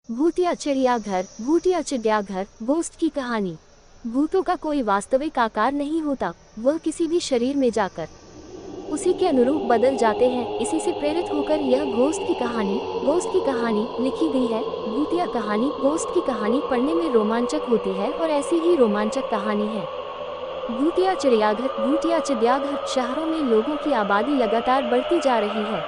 भूतिया चिड़ियाघर, भूतिया चिड़ियाघर, घोस्ट की कहानी। भूतों का कोई वास्तविक आकार नहीं होता, वह किसी भी शरीर में जाकर उसी के अनुरूप बदल जाते हैं। इसी से प्रेरित होकर यह घोस्ट की कहानी लिखी गई है। भूतिया कहानी, घोस्ट की कहानी पढ़ने में रोमांचक होती है और ऐसी ही रोमांचक कहानी है भूतिया चिड़ियाघर। भूतिया चिड़ियाघर शहरों में लोगों की आबादी लगातार बढ़ती जा रही है।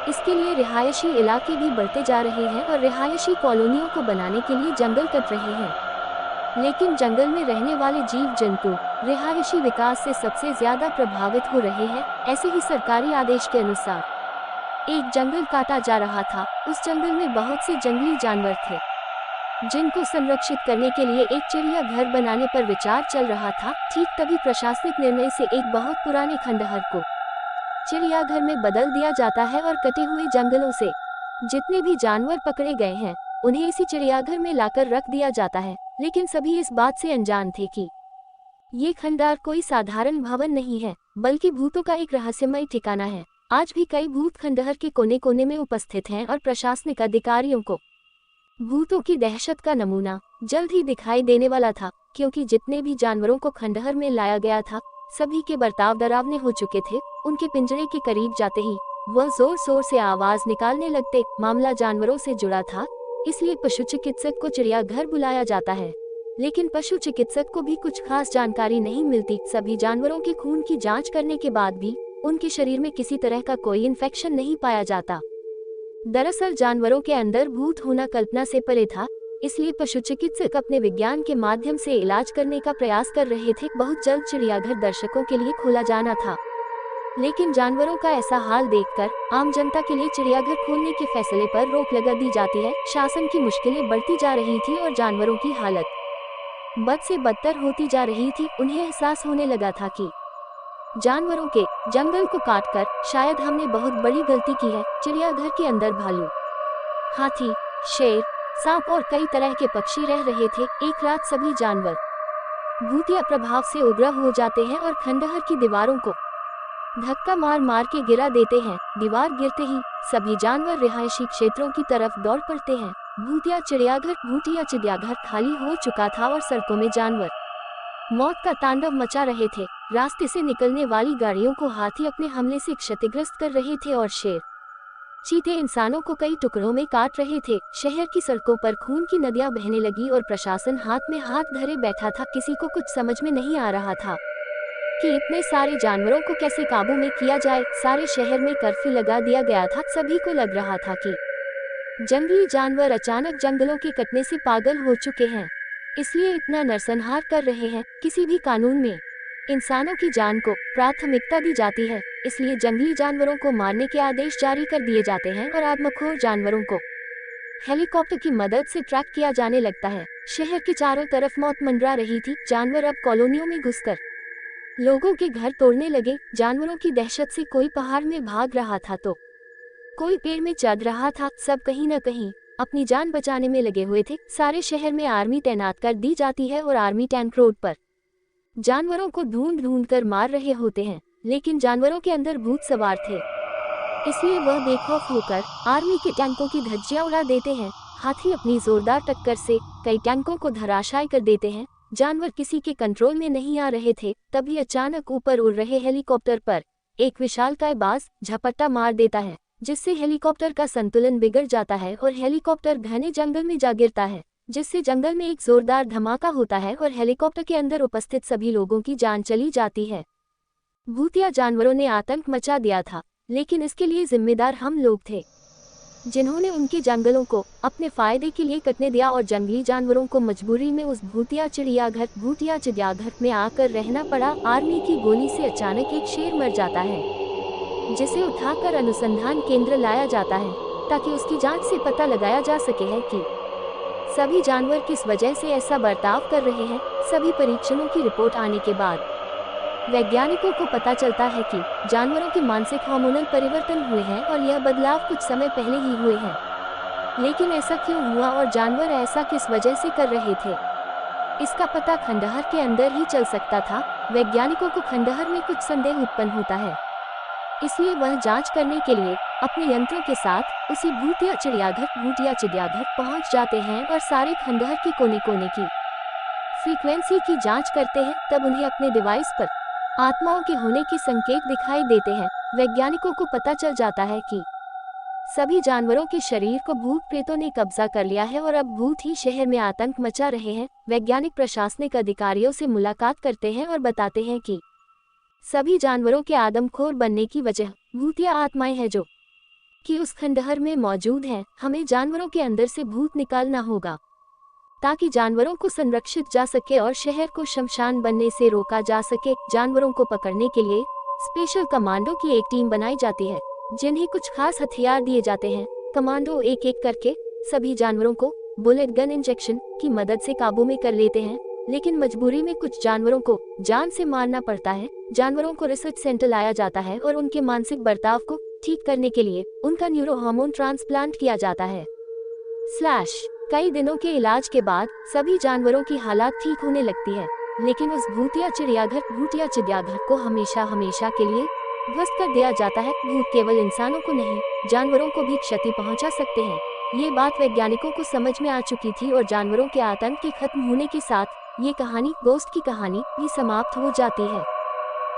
इसके लिए रिहायशी इलाके भी बढ़ते जा रहे हैं और रिहायशी कॉलोनियों को बनाने के लिए जंगल कट रहे हैं। लेकिन जंगल में रहने वाले जीव जंतु रिहायशी विकास से सबसे ज्यादा प्रभावित हो रहे हैं। ऐसे ही सरकारी आदेश के अनुसार एक जंगल काटा जा रहा था। उस जंगल में बहुत से जंगली जानवर थे जिनको संरक्षित करने के लिए एक चिड़ियाघर बनाने पर विचार चल रहा था। ठीक तभी प्रशासनिक निर्णय से एक बहुत पुराने खंडहर को चिड़ियाघर में बदल दिया जाता है और कटे हुए जंगलों से जितने भी जानवर पकड़े गए हैं उन्हें इसी चिड़ियाघर में लाकर रख दिया जाता है। लेकिन सभी इस बात से अनजान थे कि ये खंडहर कोई साधारण भवन नहीं है, बल्कि भूतों का एक रहस्यमय ठिकाना है। आज भी कई भूत खंडहर के कोने कोने में उपस्थित हैं और प्रशासनिक अधिकारियों को भूतों की दहशत का नमूना जल्द ही दिखाई देने वाला था, क्योंकि जितने भी जानवरों को खंडहर में लाया गया था सभी के बर्ताव डरावने हो चुके थे। उनके पिंजरे के करीब जाते ही वह जोर शोर से आवाज निकालने लगते। मामला जानवरों से जुड़ा था, इसलिए पशु चिकित्सक को चिड़ियाघर बुलाया जाता है। लेकिन पशु चिकित्सक को भी कुछ खास जानकारी नहीं मिलती। सभी जानवरों के खून की जांच करने के बाद भी उनके शरीर में किसी तरह का कोई इन्फेक्शन नहीं पाया जाता। दरअसल जानवरों के अंदर भूत होना कल्पना से परे था, इसलिए पशु चिकित्सक अपने विज्ञान के माध्यम से इलाज करने का प्रयास कर रहे थे। बहुत जल्द चिड़ियाघर दर्शकों के लिए खोला जाना था, लेकिन जानवरों का ऐसा हाल देखकर आम जनता के लिए चिड़ियाघर खोलने के फैसले पर रोक लगा दी जाती है। शासन की मुश्किलें बढ़ती जा रही थी और जानवरों की हालत बद से बदतर होती जा रही थी। उन्हें एहसास होने लगा था कि जानवरों के जंगल को काटकर शायद हमने बहुत बड़ी गलती की है। चिड़ियाघर के अंदर भालू, हाथी, शेर, सांप और कई तरह के पक्षी रह रहे थे। एक रात सभी जानवर भूतिया प्रभाव से उग्र हो जाते हैं और खंडहर की दीवारों को धक्का मार मार के गिरा देते हैं। दीवार गिरते ही सभी जानवर रिहायशी क्षेत्रों की तरफ दौड़ पड़ते हैं। भूतिया चिड़ियाघर खाली हो चुका था और सड़कों में जानवर मौत का तांडव मचा रहे थे। रास्ते से निकलने वाली गाड़ियों को हाथी अपने हमले से क्षतिग्रस्त कर रहे थे और शेर, चीते इंसानों को कई टुकड़ों में काट रहे थे। शहर की सड़कों पर खून की नदियां बहने लगी और प्रशासन हाथ में हाथ धरे बैठा था। किसी को कुछ समझ में नहीं आ रहा था कि इतने सारे जानवरों को कैसे काबू में किया जाए। सारे शहर में कर्फ्यू लगा दिया गया था। सभी को लग रहा था कि जंगली जानवर अचानक जंगलों के कटने से पागल हो चुके हैं, इसलिए इतना नरसंहार कर रहे हैं। किसी भी कानून में इंसानों की जान को प्राथमिकता दी जाती है, इसलिए जंगली जानवरों को मारने के आदेश जारी कर दिए जाते हैं और आदमखोर जानवरों को हेलीकॉप्टर की मदद से ट्रैक किया जाने लगता है। शहर के चारों तरफ मौत मंडरा रही थी। जानवर अब कॉलोनियों में घुसकर लोगों के घर तोड़ने लगे। जानवरों की दहशत से कोई पहाड़ में भाग रहा था तो कोई पेड़ में चढ़ रहा था। सब कहीं न कहीं अपनी जान बचाने में लगे हुए थे। सारे शहर में आर्मी तैनात कर दी जाती है और आर्मी टैंक रोड पर जानवरों को ढूंढ ढूंढ कर मार रहे होते हैं। लेकिन जानवरों के अंदर भूत सवार थे, इसलिए वह बेखौफ होकर आर्मी के टैंकों की धज्जियां उड़ा देते हैं। हाथी अपनी जोरदार टक्कर से कई टैंकों को धराशायी कर देते हैं। जानवर किसी के कंट्रोल में नहीं आ रहे थे। तभी अचानक ऊपर उड़ रहे हेलीकॉप्टर पर एक विशालकाय बाज झपट्टा मार देता है, जिससे हेलीकॉप्टर का संतुलन बिगड़ जाता है और हेलीकॉप्टर घने जंगल में जा गिरता है, जिससे जंगल में एक जोरदार धमाका होता है और हेलीकॉप्टर के अंदर उपस्थित सभी लोगों की जान चली जाती है। भूतिया जानवरों ने आतंक मचा दिया था, लेकिन इसके लिए जिम्मेदार हम लोग थे, जिन्होंने उनके जंगलों को अपने फायदे के लिए कटने दिया और जंगली जानवरों को मजबूरी में उस भूतिया चिड़ियाघर में आकर रहना पड़ा। आर्मी की गोली से अचानक एक शेर मर जाता है, जिसे उठाकर अनुसंधान केंद्र लाया जाता है ताकि उसकी जांच से पता लगाया जा सके है कि सभी जानवर किस वजह से ऐसा बर्ताव कर रहे हैं। सभी परीक्षणों की रिपोर्ट आने के बाद वैज्ञानिकों को पता चलता है कि जानवरों के मानसिक हार्मोनल परिवर्तन हुए हैं और यह बदलाव कुछ समय पहले ही हुए हैं। लेकिन ऐसा क्यों हुआ और जानवर ऐसा किस वजह से कर रहे थे, इसका पता खंडहर के अंदर ही चल सकता था। वैज्ञानिकों को खंडहर में कुछ संदेह उत्पन्न होता है, इसलिए वह जांच करने के लिए अपने यंत्रों के साथ उसी भूतिया चिड़ियाघर पहुंच जाते हैं और सारे खंडहर के कोने कोने की फ्रीक्वेंसी की जांच करते हैं। तब उन्हें अपने डिवाइस पर आत्माओं के होने के संकेत दिखाई देते हैं। वैज्ञानिकों को पता चल जाता है कि सभी जानवरों के शरीर को भूत प्रेतों ने कब्जा कर लिया है और अब भूत ही शहर में आतंक मचा रहे हैं। वैज्ञानिक प्रशासनिक अधिकारियों से मुलाकात करते हैं और बताते हैं कि सभी जानवरों के आदमखोर बनने की वजह भूतिया आत्माएं हैं जो कि उस खंडहर में मौजूद हैं। हमें जानवरों के अंदर से भूत निकालना होगा ताकि जानवरों को संरक्षित जा सके और शहर को शमशान बनने से रोका जा सके। जानवरों को पकड़ने के लिए स्पेशल कमांडो की एक टीम बनाई जाती है, जिन्हें कुछ खास हथियार दिए जाते हैं। कमांडो एक एक करके सभी जानवरों को बुलेट गन इंजेक्शन की मदद से काबू में कर लेते हैं, लेकिन मजबूरी में कुछ जानवरों को जान से मारना पड़ता है। जानवरों को रिसर्च सेंटर लाया जाता है और उनके मानसिक बर्ताव को ठीक करने के लिए उनका न्यूरो हार्मोन ट्रांसप्लांट किया जाता है। कई दिनों के इलाज के बाद सभी जानवरों की हालत ठीक होने लगती है, लेकिन उस भूतिया चिड़ियाघर को हमेशा के लिए ध्वस्त कर दिया जाता है। भूत केवल इंसानों को नहीं, जानवरों को भी क्षति पहुंचा सकते हैं। ये बात वैज्ञानिकों को समझ में आ चुकी थी और जानवरों के आतंक के खत्म होने के साथ ये कहानी, गोस्ट की कहानी, भी समाप्त हो जाती है।